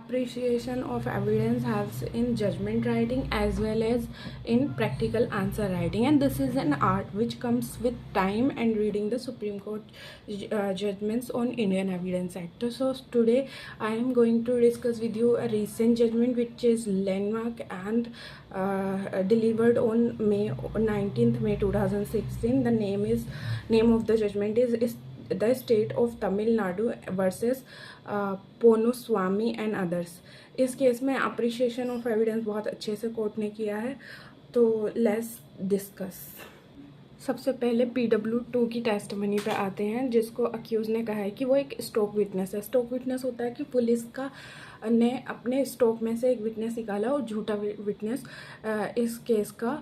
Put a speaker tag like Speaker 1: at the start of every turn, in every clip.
Speaker 1: appreciation of evidence helps in judgment writing as well as in practical answer writing, and this is an art which comes with time and reading the Supreme Court judgments on Indian Evidence Act. So today I am going to discuss with you a recent judgment which is landmark and delivered on 19th May 2016. The name of the judgment is the state of Tamil Nadu versus Ponnuswamy and others. इस case में appreciation of evidence बहुत अच्छे से court ने किया है, तो let's discuss. सबसे पहले PW2 की टेस्टमनी पे आते हैं, जिसको अक्यूज़ ने कहा है कि वो एक स्टॉक विटनेस है। स्टॉक विटनेस होता है कि पुलिस का ने अपने स्टॉक में से एक विटनेस निकाला और झूठा विटनेस इस केस का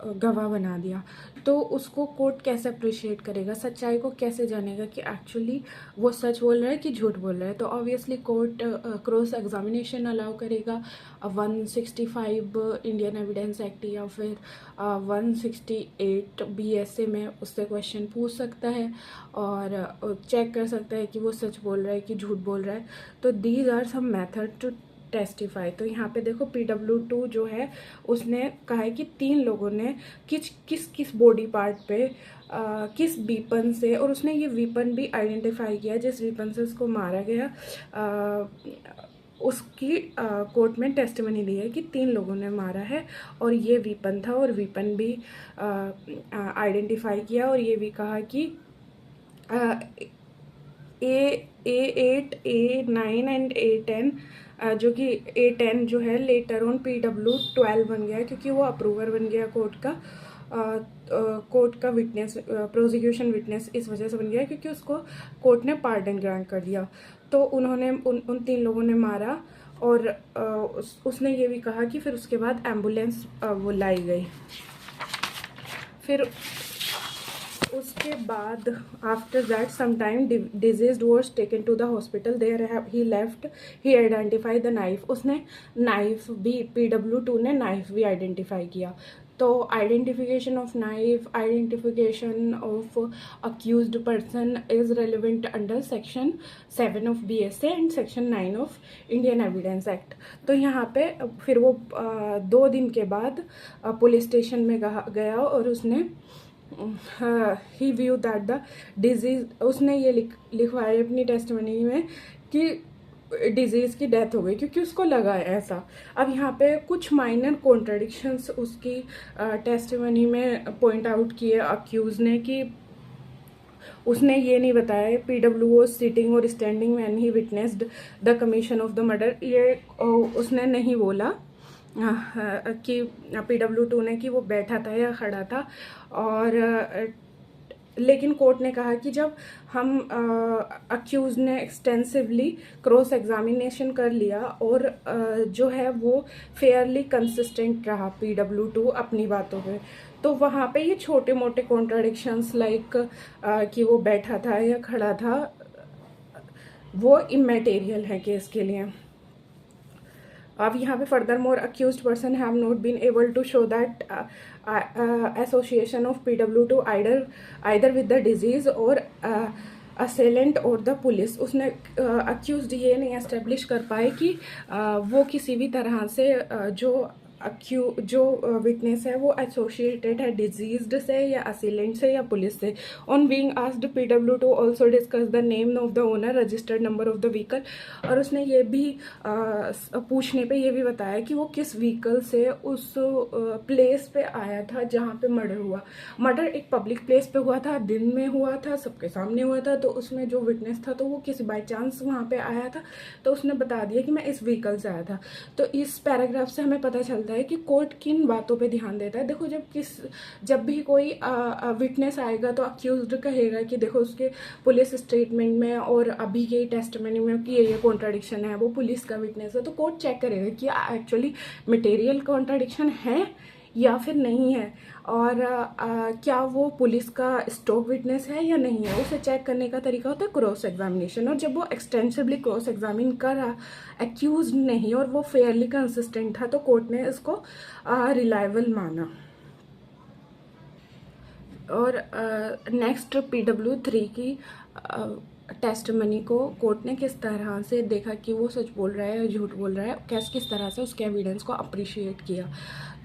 Speaker 1: गवाह बना दिया। तो उसको कोर्ट कैसे अप्रिशिएट करेगा, सच्चाई को कैसे जानेगा कि एक्चुअली वो सच बोल रहा है कि झूठ बोल रहा है। तो obviously court cross examination allow करेगा 165 इंडियन एविडेंस एक्ट या फिर 168 BSA में उससे क्वेश्चन पूछ सकता है और चेक कर सकता है कि वो सच बोल रहा है कि झूठ बोल रहा है। तो these are some method to testify. तो यहाँ पे देखो PW2 जो है उसने कहा है कि 3 लोगों ने किस बॉडी पार्ट पे किस वीपन से, और उसने ये वीपन भी आइडेंटिफाई किया जिस वीपन से उसको मारा गया। उसकी कोर्ट में टेस्टिमनी दी है कि 3 लोगों ने मारा है और ये वीपन था, और वीपन भी आइडेंटिफाई किया, और ये भी कहा कि A8, A9 एंड A10 जो कि A10 जो है लेटर ऑन PW12 बन गया क्योंकि वो अप्रूवर बन गया कोर्ट का विटनेस, प्रोसिक्यूशन विटनेस इस वजह से बन गया क्योंकि उसको कोर्ट ने पार्डन ग्रांट कर दिया। तो उन्होंने उन 3 लोगों ने मारा, और उसने ये भी कहा कि फिर उसके बाद एम्बुलेंस वो लाई गई। फिर उसके बाद after that some time deceased was taken to the hospital, there he identify the knife. उसने नाइफ भी, PW2 ने नाइफ भी आइडेंटिफाई किया। तो identification of knife, identification of accused person is relevant under section 7 of BSA and section 9 of Indian evidence act. तो यहाँ पे फिर वो 2 दिन के बाद पुलिस स्टेशन में गया और उसने ही व्यू दैट द डिजीज, उसने ये लिखवाया अपनी टेस्टमनी में कि डिजीज़ की डेथ हो गई क्योंकि उसको लगा है ऐसा। अब यहाँ पे कुछ माइनर कॉन्ट्रडिक्शंस उसकी टेस्टमनी में पॉइंट आउट किए अक्यूज़ ने, कि उसने ये नहीं बताया PW was सिटिंग और standing when he witnessed the commission of the murder. ये उसने नहीं बोला कि PW2 ने कि वो बैठा था या खड़ा था। और लेकिन कोर्ट ने कहा कि जब हम अक्यूज़ ने एक्सटेंसिवली क्रॉस एग्जामिनेशन कर लिया और जो है वो फेयरली कंसिस्टेंट रहा PW2 अपनी बातों पे, तो वहाँ पे ये छोटे मोटे कॉन्ट्राडिक्शंस लाइक कि वो बैठा था या खड़ा था वो इमेटेरियल है केस के लिए। अब यहाँ पे furthermore accused person have not been able to show that association of PW2 either with the deceased or assailant और द पुलिस। उसने अक्यूज्ड ये नहीं एस्टेब्लिश कर पाए कि वो किसी भी तरह से जो विटनेस है वो एसोसिएटेड है डिजीज्ड से या असिलेंट से या पुलिस से। On being asked PW2 also discuss the name of the owner, registered number of the vehicle. और उसने ये भी पूछने पे ये भी बताया कि वो किस व्हीकल से उस प्लेस पे आया था जहाँ पे मर्डर हुआ। मर्डर एक पब्लिक प्लेस पे हुआ था, दिन में हुआ था, सबके सामने हुआ था। तो उसमें जो विटनेस था तो वो किसी बाई चांस वहाँ पे आया था, तो उसने बता दिया कि मैं इस व्हीकल से आया था। तो इस पैराग्राफ से हमें पता चलता है कि कोर्ट किन बातों पे ध्यान देता है। देखो जब भी कोई विटनेस आएगा तो अक्यूज्ड कहेगा कि देखो उसके पुलिस स्टेटमेंट में और अभी के टेस्टमनी में कि ये कॉन्ट्राडिक्शन है, वो पुलिस का विटनेस है। तो कोर्ट चेक करेगा कि एक्चुअली मटेरियल कॉन्ट्राडिक्शन है या फिर नहीं है, और क्या वो पुलिस का स्टॉक विटनेस है या नहीं है। उसे चेक करने का तरीका होता है क्रॉस एग्जामिनेशन। और जब वो एक्सटेंसिवली क्रॉस एग्जामिन करा एक्यूज नहीं और वो फेयरली कंसिस्टेंट था तो कोर्ट ने इसको रिलायबल माना। और नेक्स्ट PW3 की टेस्टमनी को कोर्ट ने किस तरह से देखा कि वो सच बोल रहा है या झूठ बोल रहा है, किस तरह से उसके एविडेंस को अप्रिशिएट किया।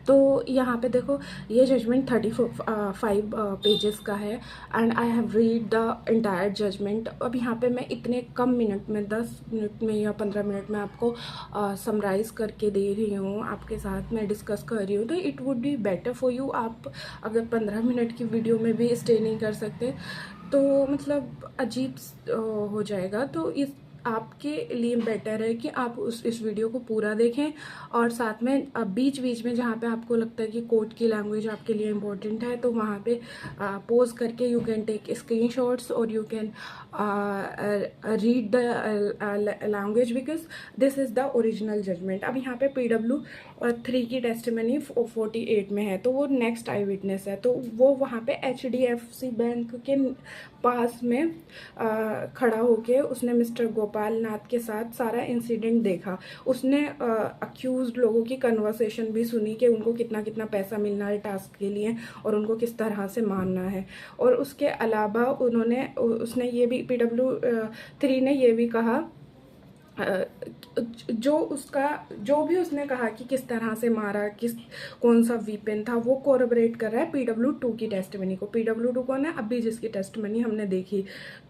Speaker 1: तो यहाँ पे देखो ये जजमेंट 35 पेजेस का है and I have read the entire judgment. अब यहाँ पे मैं इतने कम मिनट में 10 मिनट में या 15 मिनट में आपको समराइज़ करके दे रही हूँ, आपके साथ मैं डिस्कस कर रही हूँ। तो it would be better for you, आप अगर 15 मिनट की वीडियो में भी स्टे नहीं कर सकते तो मतलब अजीब हो जाएगा। तो इस आपके लिए बेटर है कि आप इस वीडियो को पूरा देखें और साथ में बीच बीच में जहाँ पे आपको लगता है कि कोर्ट की लैंग्वेज आपके लिए इम्पोर्टेंट है तो वहाँ पे पोज करके यू कैन टेक स्क्रीनशॉट्स और you can read the language because this is the original judgment. अब यहाँ पे PW3 की टेस्टिमनी 48 में है, तो वो नेक्स्ट आई विटनेस है। तो वो वहाँ पे HDFC बैंक के पास में खड़ा होके उसने मिस्टर गोपाल नाथ के साथ सारा इंसिडेंट देखा। उसने अक्यूज्ड लोगों की कन्वर्सेशन भी सुनी कि उनको कितना कितना पैसा मिलना है टास्क के लिए और उनको किस तरह से मानना है। और उसके अलावा उसने ये भी PW3 ने ये भी कहा जो भी उसने कहा कि किस तरह से मारा, कौन सा वीपन था, वो कोरबरेट कर रहा है PW2 की टेस्टमनी को। PW2 को ना अभी जिसकी टेस्टमनी हमने देखी,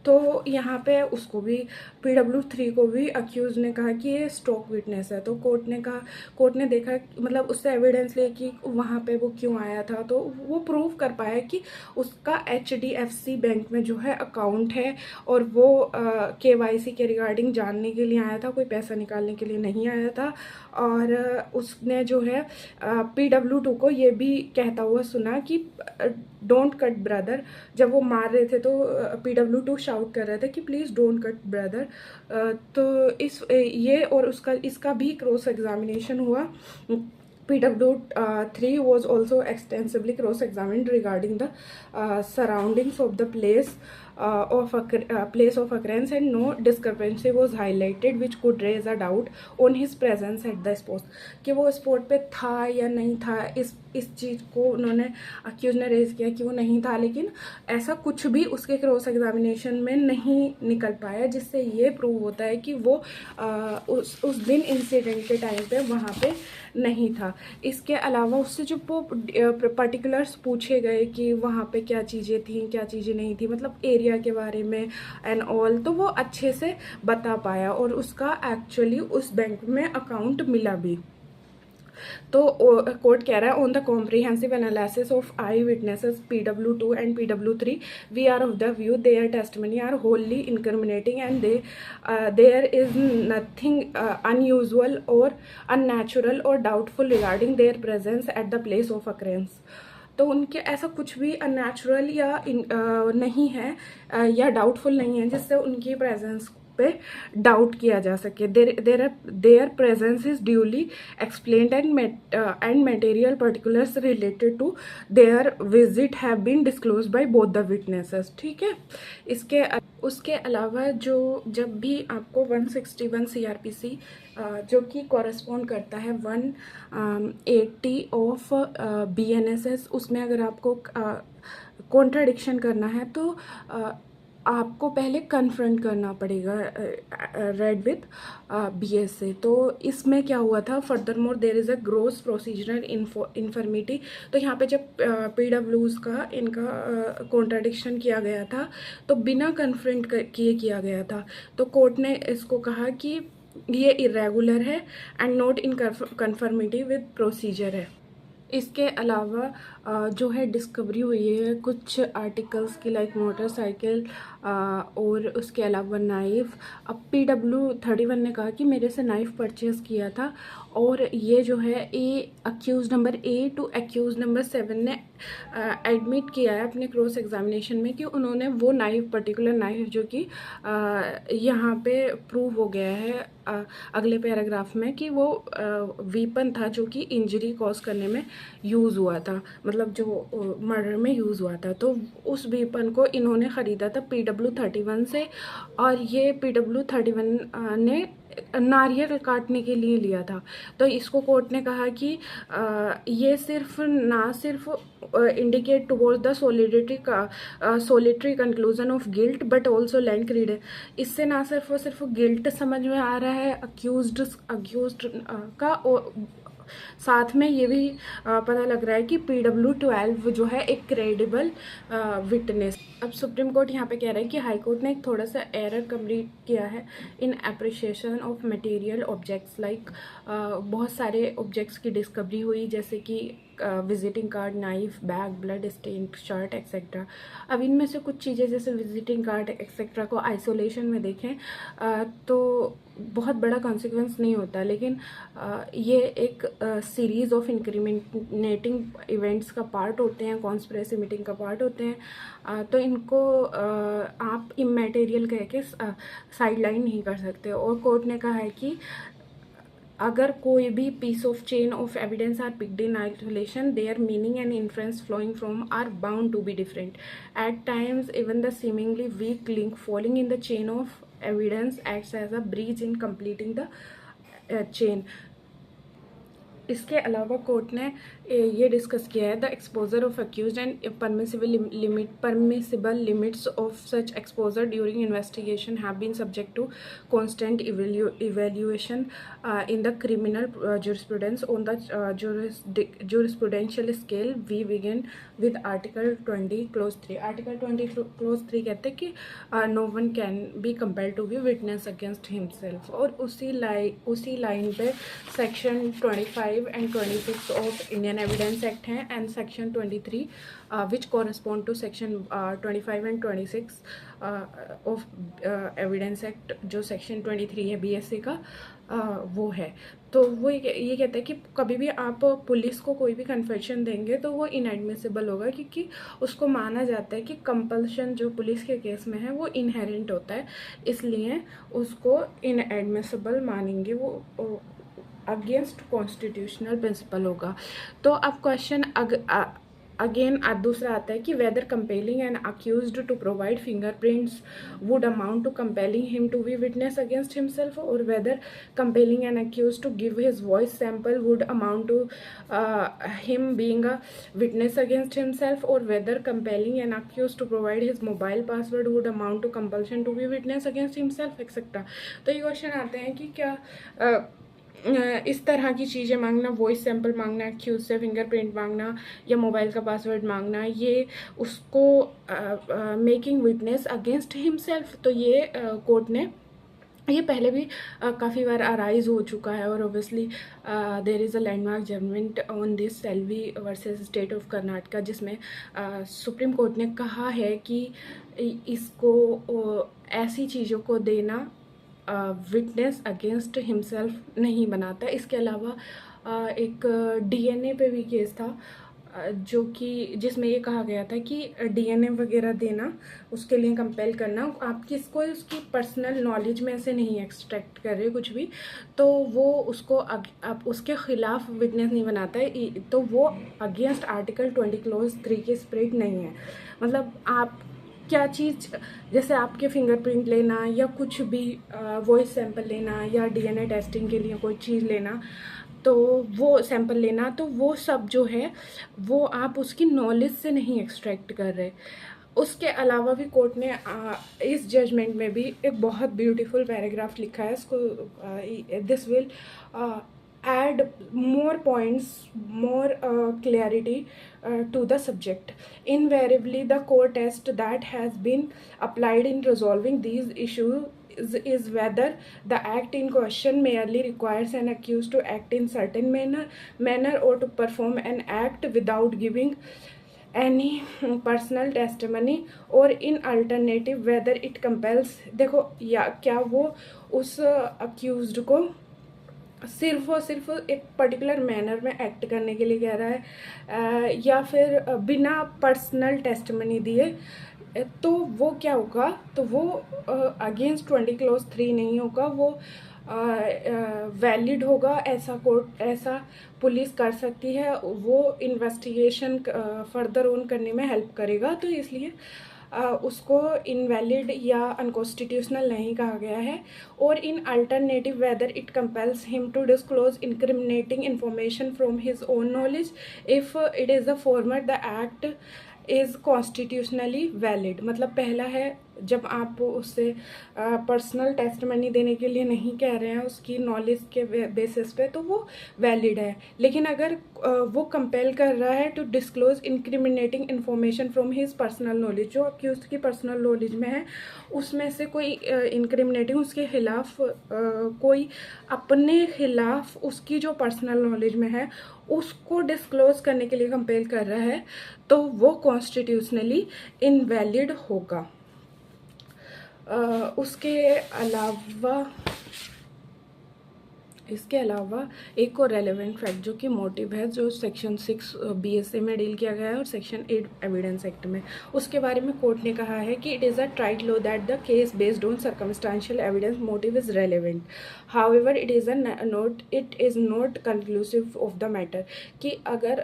Speaker 1: तो यहाँ पे उसको भी PW3 को भी अक्यूज ने कहा कि ये स्ट्रोक विटनेस है। तो कोर्ट ने देखा मतलब उससे एविडेंस ले कि वहाँ पे वो क्यों आया था, तो वो प्रूव कर पाया कि उसका HDFC बैंक में जो है अकाउंट है और वो KYC के रिगार्डिंग जानने के लिए आया था, कोई पैसा निकालने के लिए नहीं आया था। और उसने जो है PW2 को ये भी कहता हुआ सुना कि डोंट कट ब्रदर। जब वो मार रहे थे तो PW2 शाउट कर रहे थे कि प्लीज़ डोंट कट ब्रदर। तो ये और इसका भी क्रॉस एग्जामिनेशन हुआ। PW3 was also extensively cross-examined regarding the surroundings of the place of occurrence, and no discrepancy was highlighted which could raise a doubt on his presence at the spot। कि वो spot पे था या नहीं था, इस चीज़ को उन्होंने अक्यूज ने रेज किया कि वो नहीं था, लेकिन ऐसा कुछ भी उसके क्रॉस एग्जामिनेशन में नहीं निकल पाया जिससे ये प्रूव होता है कि वो उस दिन इंसिडेंट के टाइम पे वहाँ पे नहीं था। इसके अलावा उससे जो पर्टिकुलर्स पूछे गए कि वहाँ पे क्या चीज़ें थी क्या चीज़ें नहीं थी, मतलब एरिया के बारे में एंड ऑल, तो वो अच्छे से बता पाया और उसका एक्चुअली उस बैंक में अकाउंट मिला भी। तो कोर्ट कह रहा है on the comprehensive analysis of eye witnesses PW2 and PW3 we are of the view their testimony are wholly incriminating and there is nothing unusual और अननेचुरल और doubtful regarding their presence at the place of occurrence. तो उनके ऐसा कुछ भी unnatural या नहीं है या डाउटफुल नहीं है जिससे उनकी प्रेजेंस पे डाउट किया जा सके। Their presence is duly explained and material particulars related to their visit have been disclose by both the witnesses. ठीक है, उसके अलावा जब भी आपको 161 CRPC जो कि कॉरेस्पॉन्ड करता है 180 ऑफ BNSS, उसमें अगर आपको कॉन्ट्राडिक्शन करना है तो आपको पहले कन्फ्रंट करना पड़ेगा रेड विथ BS से। तो इसमें क्या हुआ था, furthermore there is a gross procedural infirmity. तो यहाँ पे जब PWs का इनका कॉन्ट्राडिक्शन किया गया था तो बिना कन्फ्रंट किया गया था, तो कोर्ट ने इसको कहा कि ये इरेगुलर है and not in conformity with procedure है। इसके अलावा जो है डिस्कवरी हुई है कुछ आर्टिकल्स की लाइक मोटरसाइकिल और उसके अलावा नाइफ़। अब PW31 ने कहा कि मेरे से नाइफ़ परचेज़ किया था और ये जो है accused number A two accused number 7 ने एडमिट किया है अपने क्रॉस एग्जामिनेशन में कि उन्होंने वो पर्टिकुलर नाइफ़ जो कि यहाँ पे प्रूव हो गया है अगले पैराग्राफ में कि वो वीपन था जो कि इंजरी कॉज करने में यूज़ हुआ था, मतलब जो मर्डर में यूज़ हुआ था। तो उस वीपन को इन्होंने ख़रीदा था PW31 से और ये PW31 ने नारियल काटने के लिए लिया था। तो इसको कोर्ट ने कहा कि ये सिर्फ indicate toward the solitary conclusion of guilt but also land credence. इससे ना सिर्फ गिल्ट समझ में आ रहा है अक्यूज्ड का, और साथ में ये भी पता लग रहा है कि PW12 जो है एक क्रेडिबल विटनेस। अब सुप्रीम कोर्ट यहाँ पे कह रहा है कि हाई कोर्ट ने एक थोड़ा सा एरर कमिट किया है in appreciation of material objects, like बहुत सारे ऑब्जेक्ट्स की डिस्कवरी हुई, जैसे कि visiting card, knife, bag, blood stain, shirt etcetera. अब इनमें से कुछ चीज़ें जैसे विजिटिंग कार्ड एक्सेट्रा को आइसोलेशन में देखें तो बहुत बड़ा कॉन्सिक्वेंस नहीं होता, लेकिन ये एक सीरीज़ ऑफ इंक्रिमिनेटिंग इवेंट्स का पार्ट होते हैं, कॉन्स्पिरेसी मीटिंग का पार्ट होते हैं। तो इनको आप इमैटेरियल कह के साइडलाइन नहीं कर सकते। और कोर्ट ने कहा है कि अगर कोई भी piece of chain of evidence are picked in isolation, their meaning and influence flowing from are bound to be different. At times even the seemingly weak link falling in the chain of evidence acts as a breach in completing the chain. इसके अलावा court ने ये discuss किया है the exposure of accused and permissible limits of such exposure during investigation have been subject to constant evaluation in the criminal jurisprudence on the jurisprudential scale. We begin with Article 20 Clause 3. Article 20 Clause 3 कहते हैं कि no one can be compelled to be witness against himself। और उसी line पे section 25 and 26 of Indian evidence Act हैं, and section 23 which correspond to section 25 and 26 of Evidence Act, जो section 23 है BSA का, वो है। तो वो ये कहता है कि कभी भी आप पुलिस को कोई भी कन्फेशन देंगे तो वो इनएडमिसिबल होगा, क्योंकि उसको माना जाता है कि कंपल्शन जो पुलिस के केस में है वो इनहेरेंट होता है, इसलिए उसको इनएडमिसिबल मानेंगे, वो अगेंस्ट कॉन्स्टिट्यूशनल प्रिंसिपल होगा। तो अब क्वेश्चन अगेन दूसरा आता है कि whether compelling an accused to provide fingerprints would amount to compelling him to be witness against himself, और whether compelling an accused to give his voice sample would amount to him being a witness against himself, और whether compelling an accused to provide his mobile password would amount to compulsion to be witness against himself etcetera. तो ये question आते हैं कि क्या इस तरह की चीज़ें मांगना, वॉइस सैंपल मांगना, एक्यूज से फिंगरप्रिंट मांगना या मोबाइल का पासवर्ड मांगना, ये उसको मेकिंग विटनेस अगेंस्ट हिमसेल्फ। तो ये कोर्ट ने ये पहले भी काफ़ी बार अराइज हो चुका है, और obviously there is a landmark judgment on this Selvi versus state of Karnataka, जिसमें सुप्रीम कोर्ट ने कहा है कि इसको ऐसी चीज़ों को देना विटनेस अगेंस्ट हिमसेल्फ नहीं बनाता। इसके अलावा एक DNA पे भी केस था जो कि जिसमें ये कहा गया था कि DNA वगैरह देना, उसके लिए कंपेल करना, आप किसको उसकी पर्सनल नॉलेज में से नहीं एक्सट्रैक्ट कर रहे कुछ भी, तो वो उसको आप उसके खिलाफ विटनेस नहीं बनाता है, तो वो अगेंस्ट आर्टिकल 20 क्लोज 3 के स्पिरिट नहीं है। मतलब आप क्या चीज़, जैसे आपके फिंगरप्रिंट लेना या कुछ भी वॉइस सैंपल लेना या DNA टेस्टिंग के लिए कोई चीज़ लेना, तो वो सैंपल लेना, तो वो सब जो है वो आप उसकी नॉलेज से नहीं एक्सट्रैक्ट कर रहे। उसके अलावा भी कोर्ट ने इस जजमेंट में भी एक बहुत ब्यूटीफुल पैराग्राफ लिखा है, इसको this will add more points, more clarity to the subject. Invariably, the core test that has been applied in resolving these issues is whether the act in question merely requires an accused to act in certain manner or to perform an act without giving any personal testimony, or in alternative whether it compels, देखो या क्या वो उस accused को सिर्फ और सिर्फ एक पर्टिकुलर मैनर में एक्ट करने के लिए कह रहा है, या फिर बिना पर्सनल टेस्टमनी दिए, तो वो क्या होगा, तो वो अगेंस्ट 20 क्लोज 3 नहीं होगा, वो वैलिड होगा। ऐसा पुलिस कर सकती है, वो इन्वेस्टिगेशन फर्दर ऑन करने में हेल्प करेगा। तो इसलिए उसको इनवैलिड या अनकॉन्स्टिट्यूशनल नहीं कहा गया है। और in alternative whether it compels him to disclose incriminating information from his own knowledge if it is the former the act is constitutionally valid. मतलब पहला है जब आप उससे पर्सनल टेस्टमनी देने के लिए नहीं कह रहे हैं उसकी नॉलेज के बेसिस पे, तो वो वैलिड है। लेकिन अगर वो कंपेल कर रहा है to disclose incriminating information from his personal knowledge, जो अक्यूज की पर्सनल नॉलेज में है उसमें से कोई इंक्रिमिनेटिंग उसके खिलाफ कोई अपने खिलाफ उसकी जो पर्सनल नॉलेज में है उसको डिस्क्लोज करने के लिए कंपेल कर रहा है, तो वो कॉन्स्टिट्यूशनली इनवैलिड होगा। इसके अलावा एक और रेलेवेंट फैक्ट जो कि मोटिव है, जो सेक्शन 6 BSA में डील किया गया है और सेक्शन 8 एविडेंस एक्ट में, उसके बारे में कोर्ट ने कहा है कि it is a tried law that the case based on circumstantial evidence motive is relevant, however it is not conclusive of the matter. कि अगर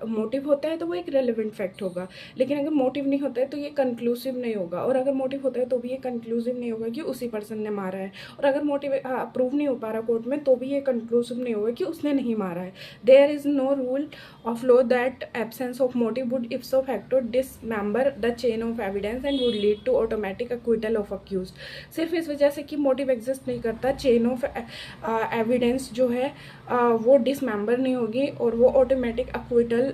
Speaker 1: मोटिव होता है तो वो एक रेलेवेंट फैक्ट होगा, लेकिन अगर मोटिव नहीं होता है तो ये कंक्लूसिव नहीं होगा, और अगर मोटिव होता है तो भी ये कंक्लूसिव नहीं होगा कि उसी पर्सन ने मारा है, और अगर मोटिव प्रूव नहीं हो पा रहा कोर्ट में तो भी ये कंक्लूसिव नहीं होगा कि उसने नहीं मारा है। There is no rule of law that absence of motive would ipso facto dismember the chain of evidence and would lead to automatic acquittal of accused. सिर्फ इस वजह से कि मोटिव एग्जिस्ट नहीं करता, चेन ऑफ एविडेंस जो है वो डिसमेंबर नहीं होगी और वो ऑटोमेटिक एक्विटल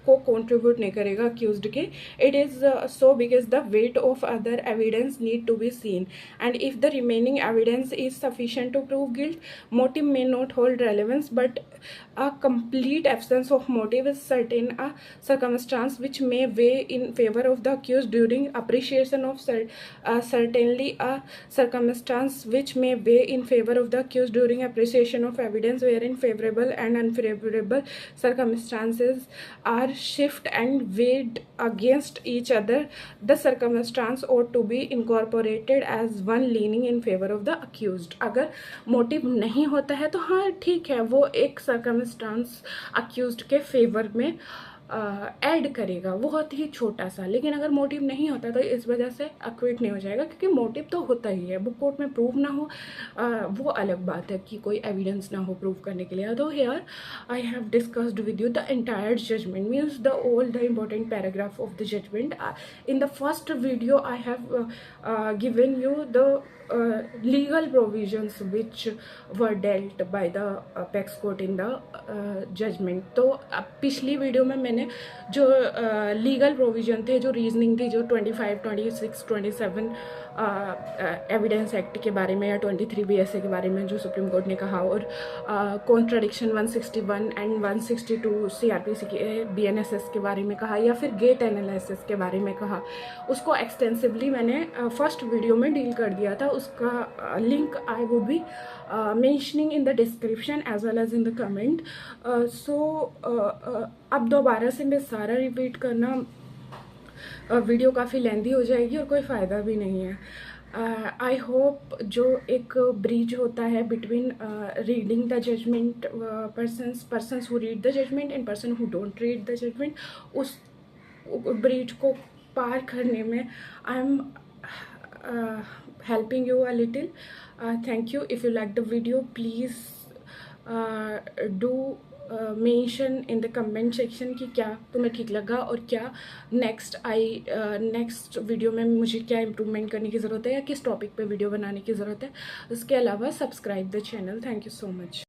Speaker 1: को कंट्रीब्यूट नहीं करेगा अक्यूज्ड के। It is so because the weight of other evidence need to be seen and if the remaining evidence is sufficient to prove guilt, motive may not hold relevance, but a complete absence of motive is certain a circumstance which may weigh in favor of the accused during appreciation of certainly a circumstance which may weigh in favor of the accused during appreciation of evidence wherein favorable and unfavorable circumstances are shift and weighed against each other. The circumstance ought to be incorporated as one leaning in favor of the accused. अगर motive नहीं होता है तो हाँ ठीक है, वो एक सर्कमस्टांस अक्यूज्ड के फेवर में ऐड करेगा, बहुत ही छोटा सा। लेकिन अगर मोटिव नहीं होता तो इस वजह से अक्विट नहीं हो जाएगा, क्योंकि मोटिव तो होता ही है। वो कोर्ट में प्रूव ना हो वो अलग बात है कि कोई एविडेंस ना हो प्रूव करने के लिए। तो here I have discussed with you the entire judgment, means the all the important paragraph of the judgment. In the first video I have given you the legal provisions which were dealt by the apex court in the judgment। तो पिछली video में मैंने जो legal provision थे, जो reasoning थी, जो 25, 26, 27 evidence act के बारे में या 23 BSA के बारे में जो सुप्रीम कोर्ट ने कहा, और कॉन्ट्राडिक्शन 161 एंड 162 CRPC के BNSS के बारे में कहा, या फिर गेट एनालिसिस के बारे में कहा, उसको एक्सटेंसिवली मैंने फर्स्ट वीडियो में डील कर दिया था। उसका link I would be mentioning in the description as well as in the comment. So अब दोबारा से मैं सारा रिपीट करना वीडियो काफ़ी लेंदी हो जाएगी और कोई फ़ायदा भी नहीं है। आई होप जो एक ब्रिज होता है between reading the judgment, persons who read the judgment and person who don't read the judgment, उस ब्रिज को पार करने में I am helping you a little. Thank you. If you like the video, please do mention in the comment section कि क्या तुम्हें ठीक लगा और क्या नेक्स्ट वीडियो में मुझे क्या इम्प्रूवमेंट करने की ज़रूरत है या किस टॉपिक पे वीडियो बनाने की ज़रूरत है। उसके अलावा subscribe the channel. Thank you so much.